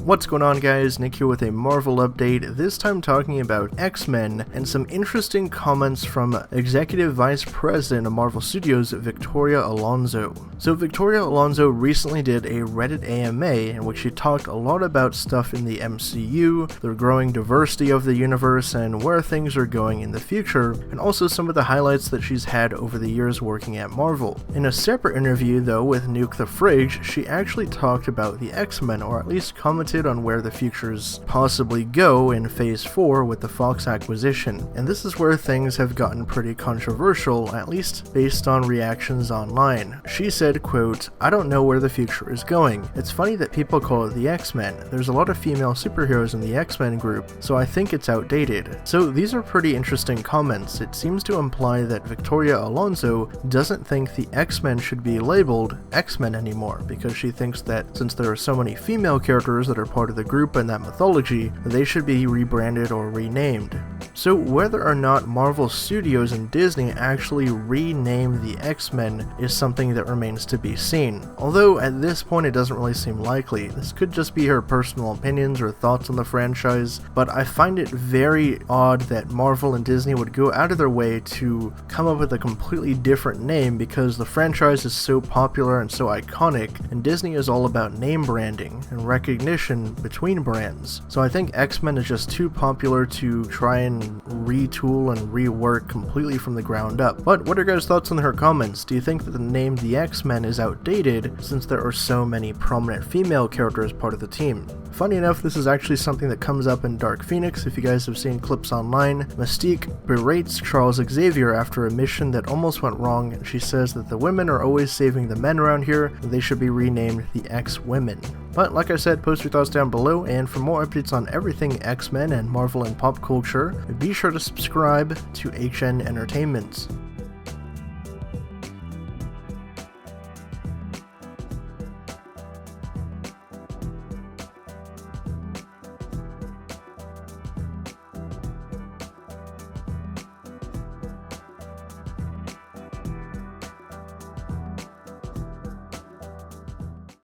What's going on, guys? Nick here with a Marvel update, this time talking about X-Men and some interesting comments from Executive Vice President of Marvel Studios, Victoria Alonso. So Victoria Alonso recently did a Reddit AMA in which she talked a lot about stuff in the MCU, the growing diversity of the universe, and where things are going in the future, and also some of the highlights that she's had over the years working at Marvel. In a separate interview though with Nuke the Fridge, she actually talked about the X-Men, or at least commented on where the futures possibly go in Phase 4 with the Fox acquisition. And this is where things have gotten pretty controversial, at least based on reactions online. She said, quote, "I don't know where the future is going. It's funny that people call it the X-Men. There's a lot of female superheroes in the X-Men group, so I think it's outdated." So these are pretty interesting comments. It seems to imply that Victoria Alonso doesn't think the X-Men should be labeled X-Men anymore, because she thinks that since there are so many female characters that are part of the group and that mythology, they should be rebranded or renamed. So whether or not Marvel Studios and Disney actually rename the X-Men is something that remains to be seen. Although at this point it doesn't really seem likely. This could just be her personal opinions or thoughts on the franchise, but I find it very odd that Marvel and Disney would go out of their way to come up with a completely different name, because the franchise is so popular and so iconic, and Disney is all about name branding and recognition between brands. So I think X-Men is just too popular to try and retool and rework completely from the ground up. But what are your guys' thoughts on her comments? Do you think that the name the X-Men is outdated since there are so many prominent female characters part of the team? Funny enough, this is actually something that comes up in Dark Phoenix. If you guys have seen clips online, Mystique berates Charles Xavier after a mission that almost went wrong, and she says that the women are always saving the men around here, and they should be renamed the X-Women. But like I said, post your thoughts down below, and for more updates on everything X-Men and Marvel and pop culture, be sure to subscribe to HN Entertainment.